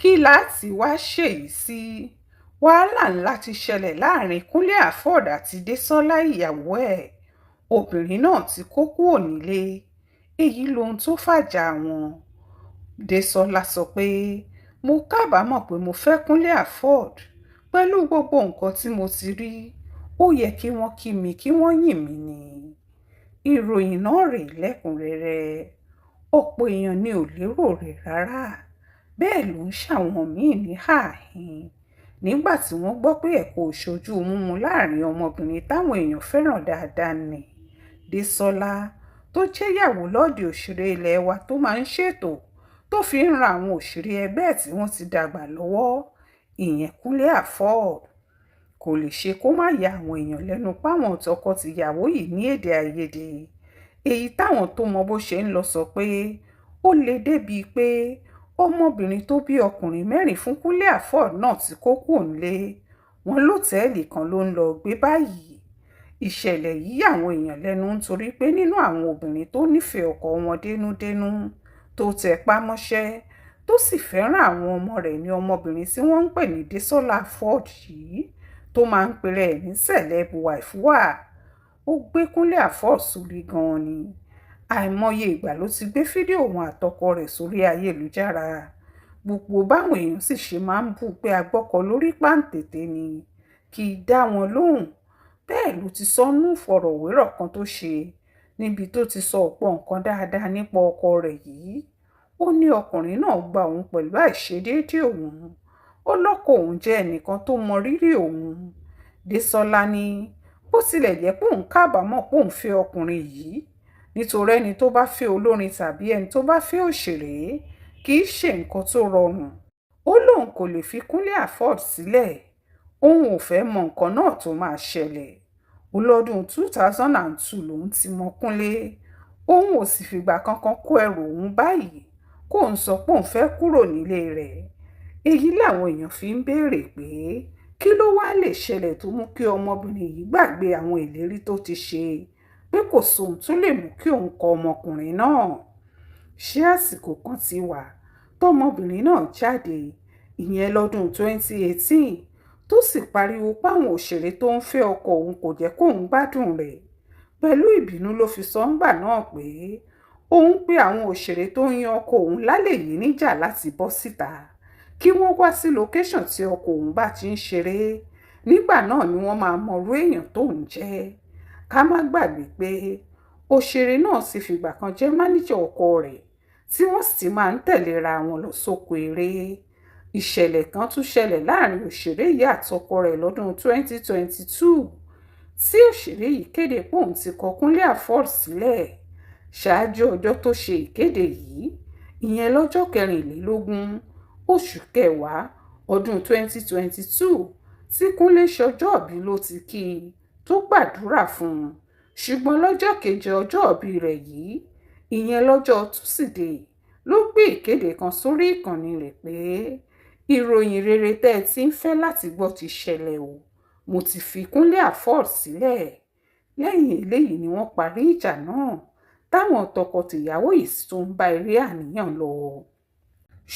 kí láti wáá ṣèyí sí wàhálà ńlá ti ṣẹlẹ̀ láàrin Kúnlé Afọ́ọ̀d àti Désọlá ìyàwó ẹ̀. Obìnrin náà ti kó kúrò nílé, èyí lohun tó fàjà wọn. Désọlá sọ pé mo kábàámọ̀ pé mo fẹ́ Kúnlé Afọ́ọ̀d. Pẹ̀lú gbogbo nǹkan tí mo ti rí, ó yẹ kí wọ́n kí mi kí wọ́n yìn mí ni. Ìròyìn náà rèé lẹ́kùnrẹ́rẹ́. Ọ̀pọ̀ èèyàn ni ò lérò rẹ̀ rárá, bẹ́ẹ̀ ló ń ṣàwọn míì ní hàhín nígbà tí wọ́n gbọ́ pé ẹ̀kọ́ òṣojú múmu láàrin ọmọbìnrin táwọn èèyàn fẹ́ràn dáadáa ni Désọlá, tó jẹ́yàwó lọ́ọ̀dẹ̀ òṣèré ilé wa tó máa ń ṣètò tó fi ń ran àwọn òṣèré ẹgbẹ́ ẹ̀ tí wọ́n ti dàgbà lọ́wọ́, ìyẹn Kúnlé Afọ́ọ̀d. Kò lè ṣe kó má ya àwọn èèyàn lẹ́nu páwọn tọkọ-tìyàwó yìí ní èdè àìyedè, èyí táwọn tó mọ bó ṣe ń lọ sọ pé ó le débìí pé ọmọbìnrin tó bí ọkùnrin 4 fún Kúnlé Afọ́ọ̀d náà ti kó kúrò nílé wọn lọ́tẹ̀ẹ̀lì kan ló ń lọ gbé báyìí. Ìṣẹ̀lẹ̀ yìí yà àwọn èèyàn lẹ́nu nítorí pé nínú àwọn obìnrin tó nífẹ̀ẹ́ ọkọ wọn dénúdénú, tó tẹpá mọ́ṣẹ́, tó sì fẹ́ràn àwọn ọmọ rẹ̀ ní ọmọbìnrin tí wọ́n ń pè ní Désọlá Afọ́ọ̀d yìí, tó máa ń pèrè ẹ̀ ní celeb wife wà. Ó gbé Kúnlé Afọ́ọ̀d sórí gan-an ni. Àìmọye ìgbà ló ti gbé fídíò wọn àtọkọ rẹ̀ sórí ayélujára. Gbogbo báwọn èèyàn sì ṣe máa ń bú pé agbọ́kọ lórí pàǹtẹ̀tẹ̀ ni kì í dá wọn lóhùn. Bẹ́ẹ̀ ló ti sọ nínú ìfọ̀rọ̀wérọ̀ kan tó ṣe níbi tó ti sọ ọ̀pọ̀ nǹkan dáadáa nípa ọkọ rẹ̀ yìí. Ó ní ọkùnrin náà gba òun pẹ̀lú àìṣedéédé òun. Ó lọ́kọ òun jẹ́ ẹnìkan tó mọ rírì òun. Désọlá ní bó tilẹ̀ jẹ́ pé òun kábàámọ̀ pé òun fẹ́ ọkùnrin yìí, nítorí ẹni tó bá fẹ́ olórin tàbí ẹni tó bá fẹ́ òṣèré kì í ṣe nǹkan tó rọrùn. Ó lóun kò lè fi Kúnlé Afọ́ọ̀d sílẹ̀, òun ò fẹ́ mọ nǹkan náà tó máa ṣẹlẹ̀. Ó lọ́dún 2002 lòun ti mọ Kúnlé, òun ò sì fìgbà kankan kó ẹrù òun báyìí kó ń sọ pé òun fẹ́ kúrò nílé rẹ̀. Èyí làwọn èèyàn fi ń béèrè pé kí ló wá lè ṣẹlẹ̀ tó mú kí ọmọbìnrin yìí gbàgbé àwọn ìlérí tó ti ṣe pé kò sóhun tó lè mú kí òun kọ ọmọkùnrin náà. Ṣé àsìkò kan ti wà tọmọbìnrin náà jáde, ìyẹn lọ́dún 2018, tó sì pariwo páwọn òṣèré tó ń fẹ́ ọkọ òun kò jẹ́ kóun gbádùn rẹ̀. Pẹ̀lú ìbínú ló fi sọ ńgbà náà pé òun pé àwọn òṣèré tó ń yan ọkọ òun lálẹ́ yìí níjà láti bọ́ síta kí wọ́n wá sí location tí ọkọ òun bá ti ń ṣeré. Nígbà náà ni wọ́n máa mọrú èèyàn tó ń jẹ́. Ká má gbàgbé pé òṣèré náà sì fìgbà kan jẹ́ máníjà ọkọ rẹ̀ tí wọ́n sì ti máa ń tẹ̀léra wọn lọ sóko eré. Ìṣẹ̀lẹ̀ kan tún ṣẹlẹ̀ láàrin òṣèré yìí àtọkọ rẹ̀ lọ́dún 2022 tí òṣèré yìí kéde pé òun ti kọ Kúnlé Afọ́ọ̀d sílẹ̀. Ṣáájú ọjọ́ tó ṣe ìkéde yìí, ìyẹn lọ́jọ́ 24 oṣù kẹwàá ọdún 2022 tí Kúnlé ṣọjọ́ọ̀bí ló ti kí i tó gbàdúrà fún un. Ṣùgbọ́n lọ́jọ́ keje ọjọ́ọ̀bí rẹ̀ yìí, ìyẹn lọ́jọ́ túsìdeè, ló gbé ìkéde kan sórí ìkànnì rẹ̀ pé ìròyìn rere tẹ́ ẹ ti ń fẹ́ láti gbọ́ ti ṣẹlẹ̀ o, mo ti fi Kúnlé Afọ́ọ̀d sílẹ̀. Lẹ́yìn eléyìí ni wọ́n parí ìjà náà táwọn tọkọ-tìyàwó yìí sì tún ń bá eré àníyàn lọ.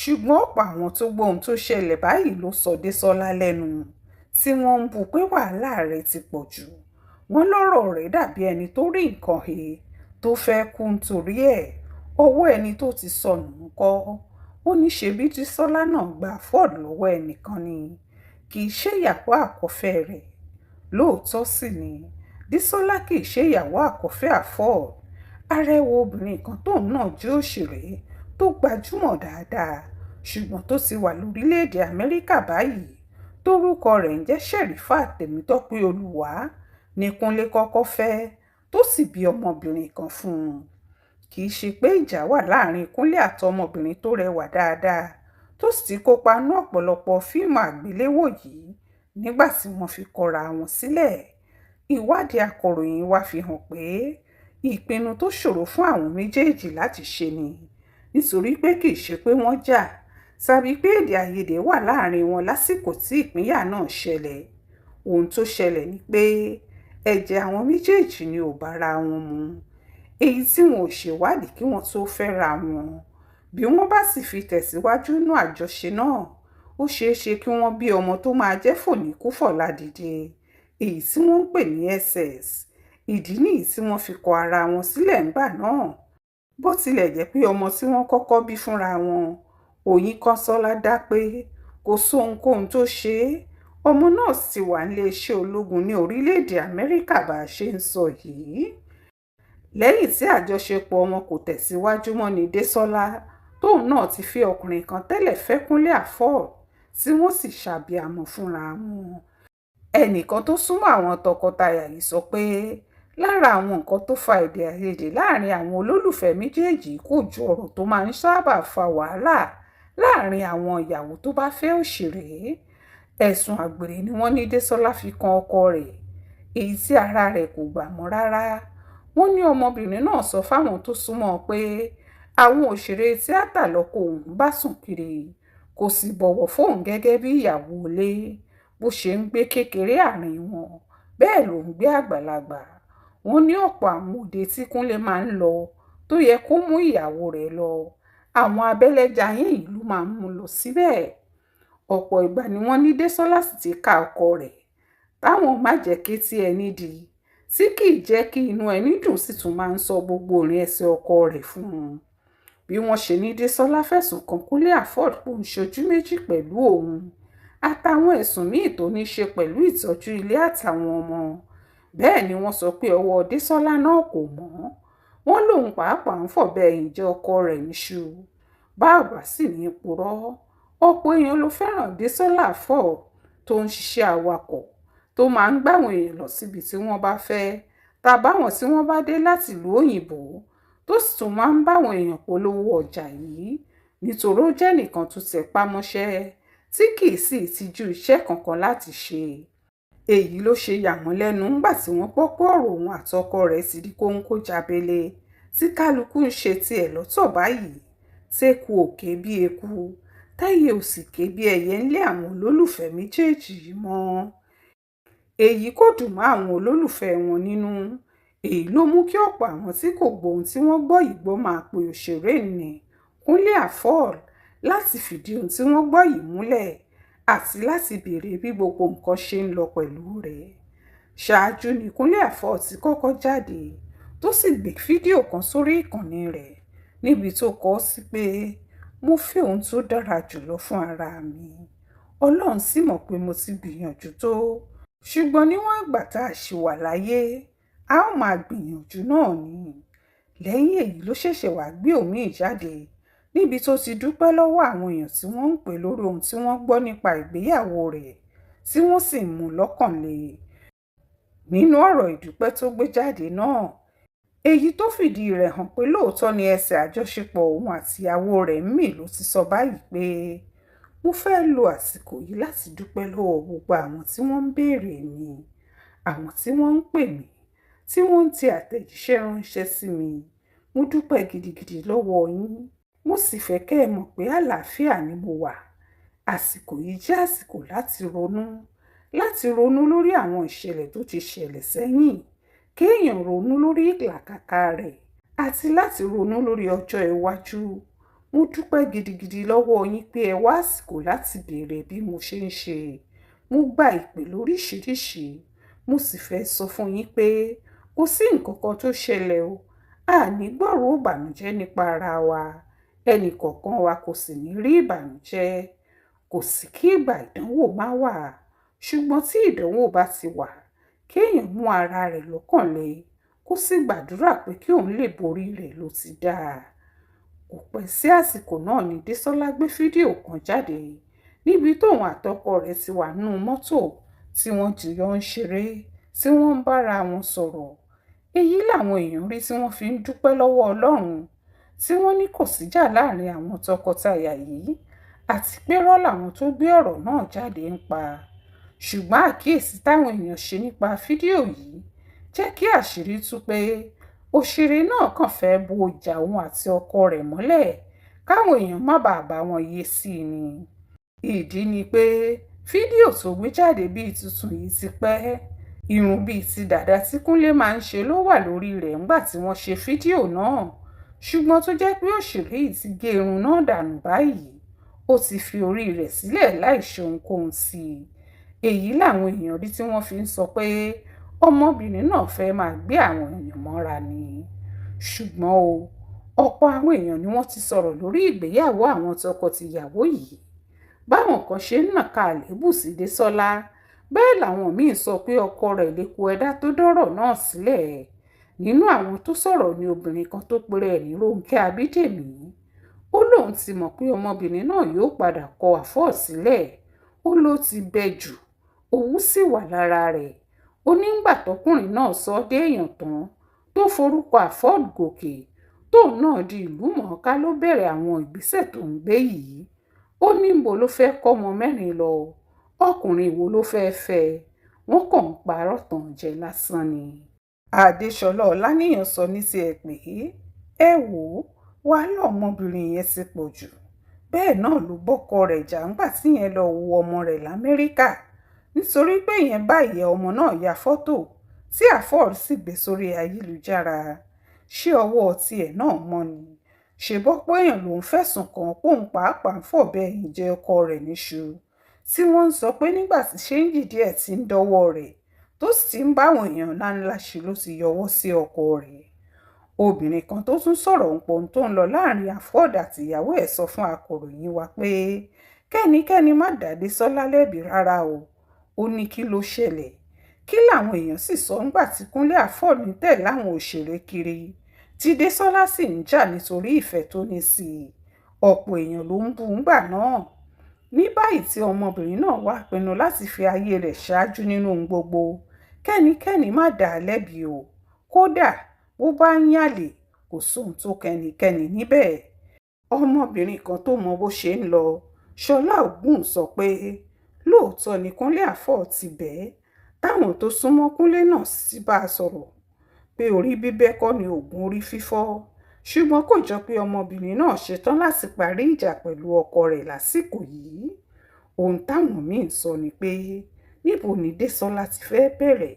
Ṣùgbọ́n ọ̀pọ̀ àwọn tó gbọ́ ohun tó ṣẹlẹ̀ báyìí ló sọ Désọlá lẹ́nu, tí wọ́n ń bú pé wàhálà rẹ̀ ti pọ̀ jù. Wọ́n lọ́rọ̀ rẹ̀ dàbí ẹni tó rí nǹkan he tó fẹ́ kú nítorí ẹ̀. Ọwọ́ ẹni tó ti sọnù ńkọ́? Ó ní ṣebí Désọlá náà gba Afọ́ọ̀d lọ́wọ́ ẹnìkan ni, kì í ṣe ìyàwó àkọ́fẹ́ rẹ̀. Lóòótọ́ sì ni Désọlá kì í ṣe ìyàwó àkọ́fẹ́ Afọ́ọ̀d. Arẹwà obìnrin kan tóun náà jẹ́ òṣèré tó gbajúmọ̀ dáadáa, ṣùgbọ́n tó ti wà lórílẹ̀‐èdè Amẹ́ríkà báyìí, tórúkọ rẹ̀ ń jẹ́ Sherifat Tèmítọ́pẹ́ Olúwa, ní Kúnlé kọ́kọ́ fẹ́ tó sì bí ọmọbìnrin kan fún un. Kì í ṣe pé ìjà wà láàrin Kúnlé àtọmọbìnrin tó rẹwà dáadáa tó sì ti kópa nínú ọ̀pọ̀lọpọ̀ fíìmù àgbéléwò yìí nígbà tí wọ́n fi kọra wọn sílẹ̀. Ìwádìí akọ̀ròyìn wa fi hàn pé ìpinnu tó ṣòro fún àwọn méjèèjì láti ṣe ni, nítorí pé kì í ṣe pé wọ́n jà tàbí pé èdè àìyedè wà láàrin wọn lásìkò tí ìpínyà náà ṣẹlẹ̀. Ohun tó ṣẹlẹ̀ ni pé ẹ̀jẹ̀ àwọn méjèèjì ni ò bára wọn mu, èyí tí wọn ò ṣèwádìí kí wọ́n tó fẹ́ra wọn. Bí wọ́n bá sì fi tẹ̀síwájú nínú àjọṣe náà, ó ṣeé ṣe kí wọ́n bí ọmọ tó máa jẹ́ fòníkú-fọ̀la-dìde, èyí tí wọ́n ń pè ní SS. Ìdí nìyí tí wọ́n fi kọ ara wọn sílẹ̀ ńgbà náà. Bó tilẹ̀ jẹ́ pé ọmọ tí wọ́n kọ́kọ́ bí fúnra wọn, Òyìnkánṣọ́lá, dá pé kò sóhunkóhun tó ṣe é, ọmọ náà sì ti wà níléeṣẹ́ ológun ní orílẹ̀-èdè Amẹ́ríkà bá a ṣe ń sọ yìí. Lẹ́yìn tí àjọṣepọ̀ wọn kò tẹ̀síwájú mọ́ ni Désọ́lá tóun náà ti fi ọkùnrin kan tẹ́lẹ̀ fẹ́ Kúnlé Afọ́ọ̀d tí wọ́n sì ṣàbíamọ fúnra wọn. Ẹnìkan tó súnmọ́ àwọn tọkọtaya yìí sọ pé lára àwọn nǹkan tó fa èdè àìyedè láàrin àwọn olólùfẹ́ méjèèjì kò ju ọ̀rọ̀ tó máa ń sábà fa wàhálà láàrin àwọn ìyàwó tó bá fẹ́ òṣèré. Ẹ̀sùn àgbèrè ni wọ́n ní Désọ́lá fi kan ọkọ rẹ̀, èyí tí ara rẹ̀ kò gbà mọ́ rárá. Wọ́n ní ọmọbìnrin náà sọ fáwọn tó súnmọ́ pé àwọn òṣèré tíátà lọ́kọ òun bá sùn kiri, kò sì bọ̀wọ̀ fóun gẹ́gẹ́ bí ìyàwó ilé. Bó ṣe ń gbé kékeré àárín wọn, bẹ́ẹ̀ ló ń gbé àgbàlagbà. Wọ́n ní ọ̀pọ̀ àwọn òde tí Kúnlé máa ń lọ tó yẹ kó mú ìyàwó rẹ̀ lọ, àwọn abẹ́lẹ́jayé ìlú máa ń mú lọ síbẹ̀. Ọ̀pọ̀ ìgbà ni wọ́n ní Désọ́lá sì ti ká ọkọ rẹ̀ táwọn má jẹ́ kétí ẹni di, tí kì í jẹ́ kí inú ẹni dùn, sì tún máa ń sọ gbogbo ìrìn ẹsẹ̀ ọkọ rẹ̀ fún un. Bí wọ́n ṣe ní Désọ́lá fẹ̀sùn kan Kúnlé Afọ́ọ̀d pé ó ń ṣojú méjì pẹ̀lú òun àtàwọn ẹ̀sùn míì tó ní ṣe pẹ̀lú ìtọ́jú ilé àtàwọn ọmọ. Bẹ́ẹ̀ ni wọ́n sọ pé ọwọ́ Désọ́lá náà kò mọ́. Wọ́n lòun pàápàá ń fọ̀bẹ ẹ̀yìn jẹ ọkọ rẹ̀ níṣu. Bá a bá sì ní purọ́, ọ̀pọ̀ èèyàn ló fẹ́ràn Désọ́lá Afọ́ọ̀d tó ń ṣiṣẹ́ awakọ̀, tó máa ń gbáwọn èèyàn lọ síbi tí wọ́n bá fẹ́, tàbáwọn tí wọ́n bá dé láti ìlú òyìnbó, tó sì tún máa ń báwọn èèyàn polówó ọjà yìí nítorí ó jẹ́ nìkan tó tẹpá mọ́ṣẹ́ tí kì í sì tijú iṣẹ́ kankan láti ṣe. Èyí ló ṣe yà wọ́n lẹ́nu ńgbà tí wọ́n gbọ́ pé ọ̀rọ̀ òun àtọkọ rẹ̀ ti di kóńkó jábélé, tí kálukú ń ṣe tiẹ̀ lọ́tọ̀ báyìí, tẹ́kù ò ké bí eku, táyé ò sì ké bí ẹyẹ ńlé àwọn olólùfẹ́ méjèèjì yìí mọ́. Èyí kò dùn mọ́ àwọn olólùfẹ́ wọn nínú. Èyí ló mú kí ọ̀pọ̀ àwọn tí kò gbóhun tí wọ́n gbọ́ yìí gbọ́ máa pe òṣèré nì Kúnlé Afọ́ọ̀d láti fìdí ohun tí wọ́n gbọ́ yìí múlẹ̀ àti láti béèrè bí gbogbo nǹkan ṣe ń lọ pẹ̀lú rẹ̀. Ṣáájú ni Kúnlé Afọ́ọ̀d ti kọ́kọ́ jáde tó sì gbé fídíò kan sórí ìkànnì rẹ̀ níbi tó kọ sí pé mo fẹ́ ohun tó dára jùlọ fún ara mi. Ọlọ́run sì mọ̀ pé mo ti gbìyànjú tó, ṣùgbọ́n níwọ̀n ìgbà tá a ṣì wà láyé, a ó máa gbìyànjú náà ni. Lẹ́yìn èyí ló ṣẹ̀ṣẹ̀ wá gbé òmíì jáde níbi tó ti dúpẹ́ lọ́wọ́ àwọn èèyàn tí wọ́n ń pè lórí ohun tí wọ́n gbọ́ nípa ìgbéyàwó rẹ̀ tí wọ́n sì mú lọ́kàn le. Nínú ọ̀rọ̀ ìdúpẹ́ tó gbé jáde náà, èyí tó fìdí rẹ̀ hàn pé lóòótọ́ ni ẹsẹ̀ àjọṣepọ̀ òun àtìyàwó rẹ̀ ń mì, ló ti sọ báyìí pé mo fẹ́ lo àsìkò yìí láti dúpẹ́ lọ́wọ́ gbogbo àwọn tí wọ́n ń béèrè mi, àwọn tí wọ́n ń pè mí, tí wọ́n ń tẹ àtẹ̀jíṣẹ́ ránṣẹ́ sí mi. Mo dúpẹ́ gidigidi lọ́wọ́ yín. Mo sì fẹ́ kẹ́ ẹ mọ̀ pé àlàáfíà ni mo wà. Àsìkò yìí jẹ́ àsìkò láti ronú lórí àwọn ìṣẹ̀lẹ̀ tó ti ṣẹlẹ̀ sẹ́yìn, kéèyàn ronú lórí ìlàkàkà rẹ̀ àti láti ronú lórí ọjọ́ iwájú. Mo dúpẹ́ gidigidi lọ́wọ́ yín pé ẹ wá àsìkò láti béèrè bí mo ṣe ń ṣe. Mo gba ìpè lóríṣiríṣi. Mo sì fẹ́ sọ fún yín pé kò sí nǹkan kan tó ṣẹlẹ̀ o. A ní gbọ́rọ̀ ìbànújẹ́ nípa ara wa. Ẹnì kọ̀ọ̀kan wa kò sì ní rí ìbànújẹ́. Kò sí kí ìgbà ìdánwò má wà. Ṣùgbọ́n tí ìdánwò bá ti wà, kéèyàn mú ara rẹ̀ lọ́kàn le, kó sì gbàdúrà pé kí òun lè borí rẹ̀ ló ti dáa. Kò pẹ́ sí àsìkò náà ni Désọ́lá gbé fídíò kan jáde níbi tóun àtọkọ rẹ̀ ti wà nínú mọ́tò tí wọ́n jìyọ ń ṣeré, tí wọ́n ń bára wọn sọ̀rọ̀. Èyí làwọn èèyàn rí tí wọ́n fi ń dúpẹ́ lọ́wọ́ Ọlọ́run, tí wọ́n ní kò síjà láàrin àwọn tọkọtaya yìí àti pé irọ́ làwọn tó gbé ọ̀rọ̀ náà jáde ń pa. Ṣùgbọ́n àkíyèsí táwọn èèyàn ṣe nípa fídíò yìí jẹ́ kí àṣírí tú pé òṣèré náà kàn fẹ́ bo ìjà òun àti ọkọ rẹ̀ mọ́lẹ̀ káwọn èèyàn má bàa bá wọn yé sí i ni. Ìdí ni pé fídíò tó gbé jáde bíi tuntun yìí ti pẹ́. Irun bíi ti dàda tí Kúnlé máa ń ṣe ló wà lórí rẹ̀ ńgbà tí wọ́n ṣe fídíò náà, ṣùgbọ́n tó jẹ́ pé òṣèré yìí ti gé irun náà dànù báyìí. ó ti fi orí rẹ̀ sílẹ̀ láì ṣe ohunkóhun sí i. Èyí làwọn èèyàn rí tí wọ́n fi ń sọ pé ọmọbìnrin náà fẹ́ máa gbé àwọn èèyàn mọ́ra ni. Ṣùgbọ́n o, ọ̀pọ̀ àwọn èèyàn ni wọ́n ti sọ̀rọ̀ lórí ìgbéyàwó àwọn tọkọ-tìyàwó yìí. Báwọn kan ṣe ń nàka àléébù sí Désọ́lá, bẹ́ẹ̀ làwọn míín sọ pé ọkọ rẹ̀ lè ku ẹ̀dá tó dọ́rọ̀ náà sílẹ̀. Nínú àwọn tó sọ̀rọ̀ ni obìnrin kan tó pera ẹ̀ ní Rónkẹ́ Abídèmí. Ó lóun ti mọ̀ pé ọmọbìnrin náà yóò padà kọ Afọ́ọ̀d sílẹ̀. Ó ló ti bẹ jù, òun sì wà lára rẹ̀. Ó nígbà tọkùnrin náà sọ ọ́ déèyàn tán tó forúkọ Afọ́ọ̀d gòkè tóun náà di ìlúmọ̀ọ́ká ló bẹ̀rẹ̀ àwọn ìgbésẹ̀ tó ń gbé yìí. Ó ní níbo ló fẹ́ kọ́mọ mẹ́rin lọ, ọkùnrin wo ló fẹ́ fẹ́, wọ́n kàn ń parọ́ tàn jẹ lásán ni. Adéṣọlá Ọláníyàn sọ ní tiẹ̀ pé ẹ wò ó, wàhálà ọmọbìnrin yẹn ti pọ̀ jù. Bẹ́ẹ̀ náà ló bọ́kọ rẹ̀ jà ńgbà tíyẹn lọ wo ọmọ rẹ̀ l'Amẹ́ríkà nítorí pé ìyẹn bá ìyá ọmọ náà ya fọ́tò tí Afọ́ọ̀d sì gbé sórí ayélujára. Ṣé ọwọ́ tiẹ̀ náà mọ́ ni? Ṣèbọ́pọ̀ èèyàn ló ń fẹ̀sùn kàn póun pàápàá ń fọ̀bẹ ẹ̀yìn jẹ ọkọ rẹ̀ níṣu, tí wọ́n ń sọ pé nígbà tí ṣéǹjì díẹ̀ ti ń dọ́wọ́ rẹ̀ tó sì ti ń báwọn èèyàn ńláńlá ṣe ló ti yọwọ́ sí ọkọ rẹ̀. Obìnrin kan tó tún sọ̀rọ̀ ń pohun tó ń lọ láàrin Afọ́ọ̀d àti ìyàwó ẹ̀ sọ fún akọ̀ròyìn wa pé kẹ́nikẹ́ni má dá Désọ́lá lẹ́bi rárá o. Ó ní kí ló ṣẹlẹ̀, kí làwọn èèyàn sì sọ ńgbà tí Kúnlé Afọ́ọ̀d ń tẹ̀ láwọn òṣèré kiri tí Désọ́lá sì ń jà nítorí ìfẹ́ tó ní sí i. Ọ̀pọ̀ èèyàn ló ń bú ńgbà náà. Ní báyìí tí ọmọbìnrin náà wá pinnu láti fi ayé rẹ̀ ṣáájú nínú ohun gbogbo, kẹ́nikẹ́ni má dá a lẹ́bi o. Kódà bó bá ń yàlè, kò sóhun tó kẹ́nikẹ́ni níbẹ̀. Ọmọbìnrin kan tó mọ bó ṣe ń lọ, Ṣọlá Ògún, sọ pé lóòótọ́ ni Kúnlé Afọ́ọ̀d ti bẹ́ẹ̀ táwọn tó súnmọ́ Kúnlé náà sì bá a sọ̀rọ̀ pé orí bíbẹ́ kọ́ ni oògùn orí fífọ́, ṣùgbọ́n kò jọ pé ọmọbìnrin náà ṣetán láti parí ìjà pẹ̀lú ọkọ rẹ̀ lásìkò yìí. Ohun táwọn míín sọ ni pé níbo ni Désọ́lá ti fẹ́ bẹ̀rẹ̀?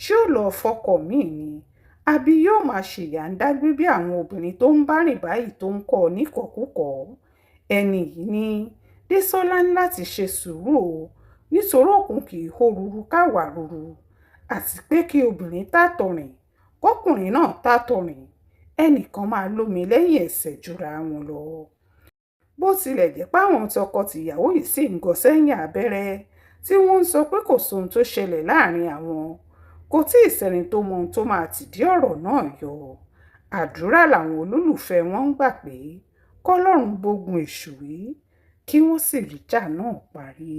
Ṣé ó lọ fọkọ míì ni? Àbí yóò máa ṣèyà ń dágbé bí àwọn obìnrin tó ń bá rìn báyìí tó ń kọ́ ọ níkọ̀kúkọ̀? Ẹni yìí ní Désọ́lá ní láti ṣe sùúrù o, nítorí òkun kì í hó ruru káwà ruru, àti pé kí obìnrin tàtọ̀rìn kọkùnrin náà tàtọ̀rìn, ẹnìkan máa lómi lẹ́yìn ẹsẹ̀ jura wọn lọ. Bó tilẹ̀ jẹ́ páwọn tọkọ-tìyàwó yìí sì ń gọ sẹ́yìn abẹ́rẹ́ tí wọ́n ń sọ pé kò sóhun tó ṣẹlẹ̀ láàrin àwọn, kò tí ì sẹ́ni tó mọ ohun tó máa tìdí ọ̀rọ̀ náà yọ. Àdúrà làwọn olólùfẹ́ wọn ń gbà pé kọ́lọ́run gbógun èṣù wí, kí wọ́n sì ríjà náà parí.